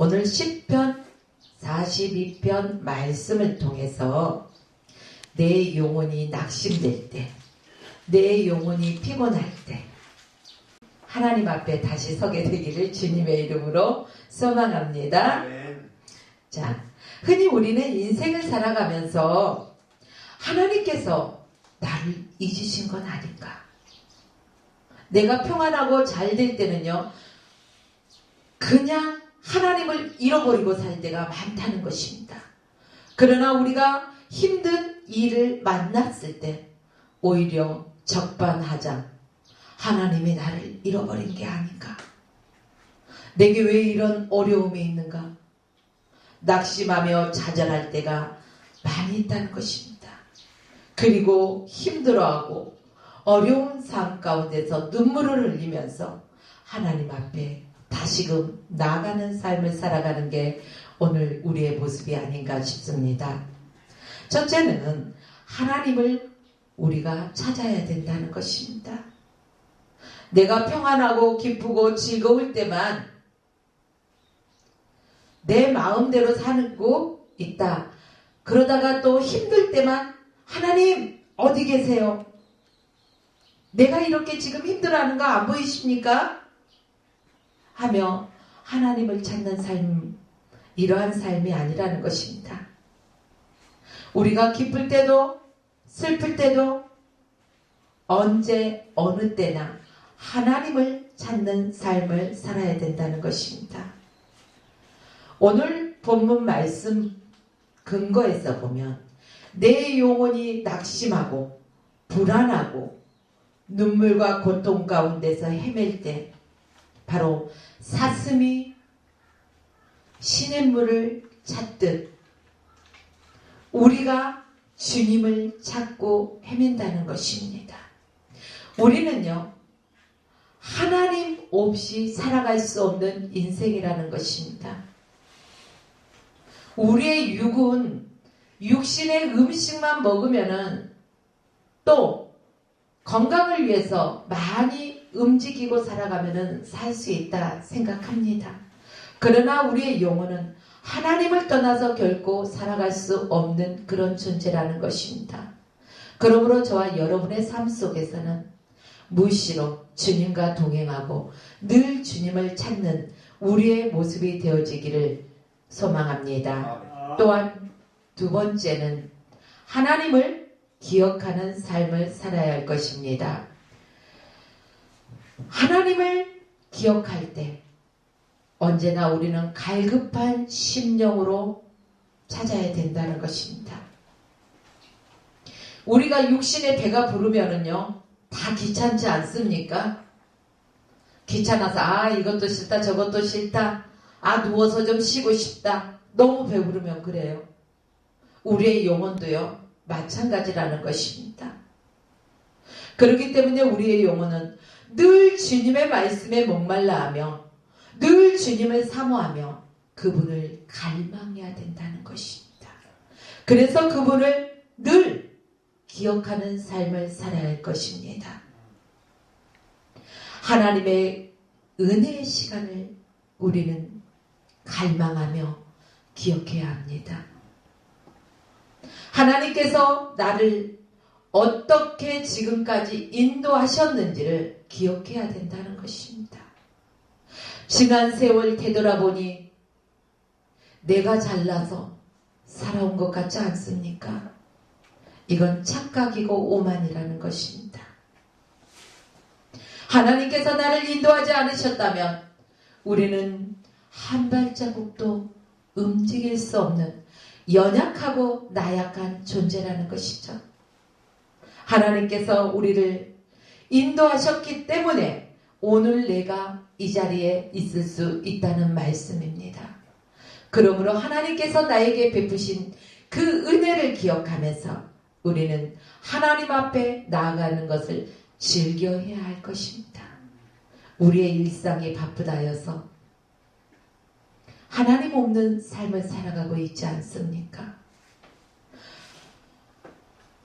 오늘 시편 42편 말씀을 통해서 내 영혼이 낙심될 때, 내 영혼이 피곤할 때 하나님 앞에 다시 서게 되기를 주님의 이름으로 소망합니다. 자, 흔히 우리는 인생을 살아가면서 하나님께서 나를 잊으신 건 아닌가? 내가 평안하고 잘 될 때는요, 그냥 하나님을 잃어버리고 살 때가 많다는 것입니다. 그러나 우리가 힘든 일을 만났을 때 오히려 적반하장, 하나님이 나를 잃어버린 게 아닌가? 내게 왜 이런 어려움이 있는가? 낙심하며 좌절할 때가 많이 있다는 것입니다. 그리고 힘들어하고 어려운 삶 가운데서 눈물을 흘리면서 하나님 앞에 다시금 나아가는 삶을 살아가는 게 오늘 우리의 모습이 아닌가 싶습니다. 첫째는 하나님을 우리가 찾아야 된다는 것입니다. 내가 평안하고 기쁘고 즐거울 때만 내 마음대로 살고 있다. 그러다가 또 힘들 때만 하나님 어디 계세요? 내가 이렇게 지금 힘들어하는 거 안 보이십니까? 하며 하나님을 찾는 삶, 이러한 삶이 아니라는 것입니다. 우리가 기쁠 때도 슬플 때도 언제 어느 때나 하나님을 찾는 삶을 살아야 된다는 것입니다. 오늘 본문 말씀 근거에서 보면 내 영혼이 낙심하고 불안하고 눈물과 고통 가운데서 헤맬 때 바로 사슴이 시냇물을 찾듯 우리가 주님을 찾고 헤맨다는 것입니다. 우리는요, 하나님 없이 살아갈 수 없는 인생이라는 것입니다. 우리의 육은 육신의 음식만 먹으면은 또 건강을 위해서 많이 움직이고 살아가면은 살 수 있다 생각합니다. 그러나 우리의 영혼은 하나님을 떠나서 결코 살아갈 수 없는 그런 존재라는 것입니다. 그러므로 저와 여러분의 삶 속에서는 무시로 주님과 동행하고 늘 주님을 찾는 우리의 모습이 되어지기를 소망합니다. 또한 두 번째는 하나님을 기억하는 삶을 살아야 할 것입니다. 하나님을 기억할 때 언제나 우리는 갈급한 심령으로 찾아야 된다는 것입니다. 우리가 육신의 배가 부르면은요, 다 귀찮지 않습니까? 귀찮아서 이것도 싫다 저것도 싫다, 누워서 좀 쉬고 싶다, 너무 배부르면 그래요. 우리의 영혼도요 마찬가지라는 것입니다. 그렇기 때문에 우리의 영혼은 늘 주님의 말씀에 목말라하며 늘 주님을 사모하며 그분을 갈망해야 된다는 것입니다. 그래서 그분을 늘 기억하는 삶을 살아야 할 것입니다. 하나님의 은혜의 시간을 우리는 갈망하며 기억해야 합니다. 하나님께서 나를 어떻게 지금까지 인도하셨는지를 기억해야 된다는 것입니다. 지난 세월 되돌아보니 내가 잘나서 살아온 것 같지 않습니까? 이건 착각이고 오만이라는 것입니다. 하나님께서 나를 인도하지 않으셨다면 우리는 한 발자국도 움직일 수 없는 연약하고 나약한 존재라는 것이죠. 하나님께서 우리를 인도하셨기 때문에 오늘 내가 이 자리에 있을 수 있다는 말씀입니다. 그러므로 하나님께서 나에게 베푸신 그 은혜를 기억하면서 우리는 하나님 앞에 나아가는 것을 즐겨해야 할 것입니다. 우리의 일상이 바쁘다여서 하나님 없는 삶을 살아가고 있지 않습니까?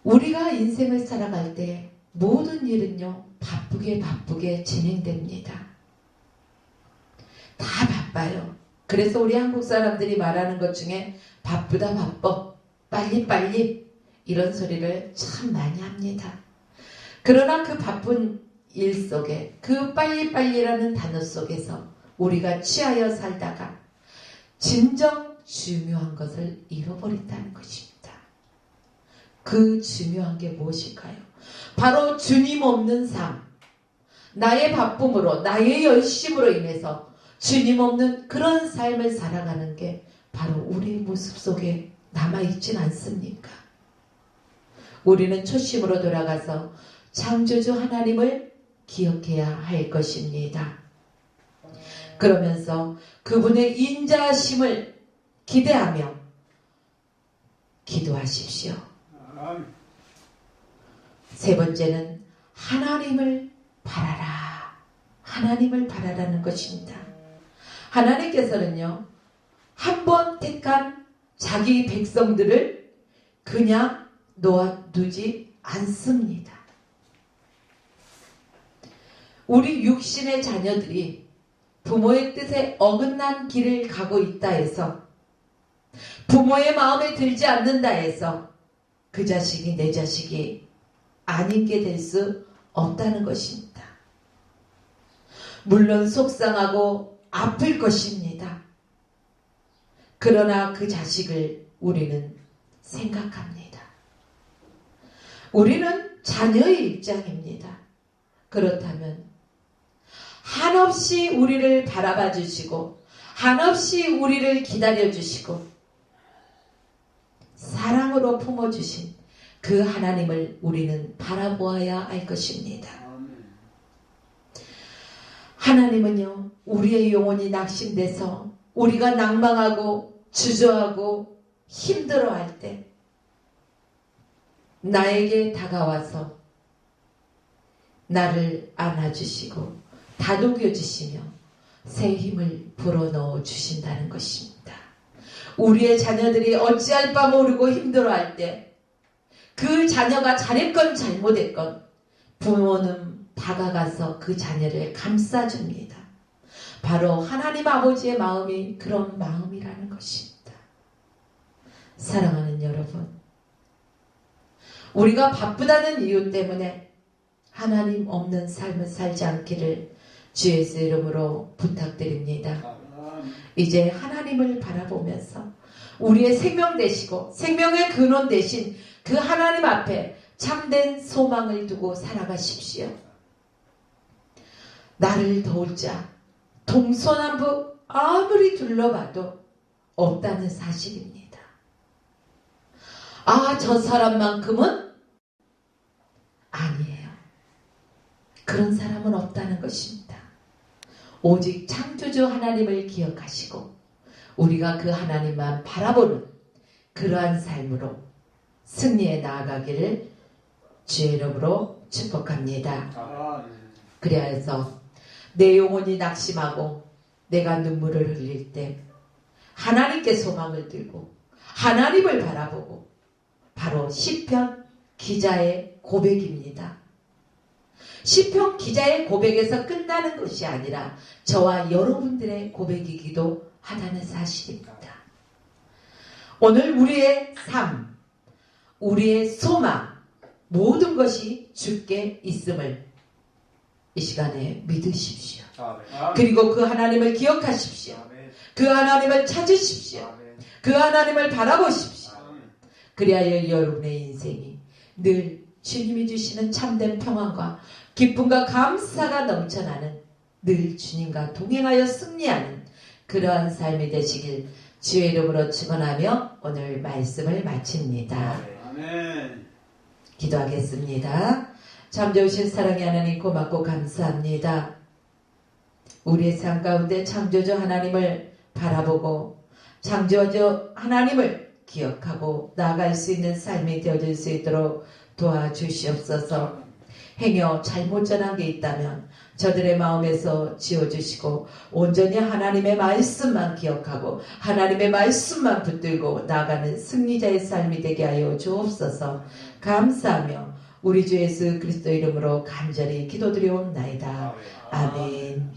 우리가 인생을 살아갈 때 모든 일은요 바쁘게 진행됩니다. 다 바빠요. 그래서 우리 한국 사람들이 말하는 것 중에 바쁘다 바빠, 빨리빨리 이런 소리를 참 많이 합니다. 그러나 그 바쁜 일 속에 그 빨리빨리라는 단어 속에서 우리가 취하여 살다가 진정 중요한 것을 잃어버린다는 것입니다. 그 중요한 게 무엇일까요? 바로 주님 없는 삶, 나의 바쁨으로 나의 열심으로 인해서 주님 없는 그런 삶을 살아가는 게 바로 우리의 모습 속에 남아있진 않습니까? 우리는 초심으로 돌아가서 창조주 하나님을 기억해야 할 것입니다. 그러면서 그분의 인자하심을 기대하며 기도하십시오. 세 번째는 하나님을 바라라. 하나님을 바라라는 것입니다. 하나님께서는요, 한 번 택한 자기 백성들을 그냥 놓아두지 않습니다. 우리 육신의 자녀들이 부모의 뜻에 어긋난 길을 가고 있다 해서, 부모의 마음에 들지 않는다 해서 그 자식이 내 자식이 아닌 게 될 수 없다는 것입니다. 물론 속상하고 아플 것입니다. 그러나 그 자식을 우리는 생각합니다. 우리는 자녀의 입장입니다. 그렇다면 한없이 우리를 바라봐 주시고 한없이 우리를 기다려 주시고 사랑으로 품어주신 그 하나님을 우리는 바라보아야 할 것입니다. 하나님은요, 우리의 영혼이 낙심돼서 우리가 낭망하고 주저하고 힘들어할 때 나에게 다가와서 나를 안아주시고 다독여주시며 새 힘을 불어넣어 주신다는 것입니다. 우리의 자녀들이 어찌할 바 모르고 힘들어할 때 그 자녀가 잘했건 잘못했건 부모는 다가가서 그 자녀를 감싸줍니다. 바로 하나님 아버지의 마음이 그런 마음이라는 것입니다. 사랑하는 여러분, 우리가 바쁘다는 이유 때문에 하나님 없는 삶을 살지 않기를 주 예수 이름으로 부탁드립니다. 이제 하나님을 바라보면서 우리의 생명 되시고 생명의 근원 되신 그 하나님 앞에 참된 소망을 두고 살아가십시오. 나를 도울 자 동서남북 아무리 둘러봐도 없다는 사실입니다. 아, 저 사람만큼은 아니에요. 그런 사람은 없다는 것입니다. 오직 창조주 하나님을 기억하시고 우리가 그 하나님만 바라보는 그러한 삶으로 승리에 나아가기를 주의 이름으로 축복합니다. 그래야 해서 내 영혼이 낙심하고 내가 눈물을 흘릴 때 하나님께 소망을 들고 하나님을 바라보고 바로 시편 기자의 고백입니다. 시편 기자의 고백에서 끝나는 것이 아니라 저와 여러분들의 고백이기도 하다는 사실입니다. 오늘 우리의 삶, 우리의 소망, 모든 것이 주께 있음을 이 시간에 믿으십시오. 그리고 그 하나님을 기억하십시오. 그 하나님을 찾으십시오. 그 하나님을 바라보십시오. 그리하여 여러분의 인생이 늘 주님이 주시는 참된 평안과 기쁨과 감사가 넘쳐나는, 늘 주님과 동행하여 승리하는 그러한 삶이 되시길 주의 이름으로 축원하며 오늘 말씀을 마칩니다. 아멘. 기도하겠습니다. 참 좋으신 사랑의 하나님, 고맙고 감사합니다. 우리의 삶 가운데 창조주 하나님을 바라보고 창조주 하나님을 기억하고 나아갈 수 있는 삶이 되어질 수 있도록 도와주시옵소서. 행여 잘못 전한 게 있다면 저들의 마음에서 지워주시고 온전히 하나님의 말씀만 기억하고 하나님의 말씀만 붙들고 나아가는 승리자의 삶이 되게 하여 주옵소서. 감사하며 우리 주 예수 그리스도 이름으로 간절히 기도드리옵나이다. 아멘.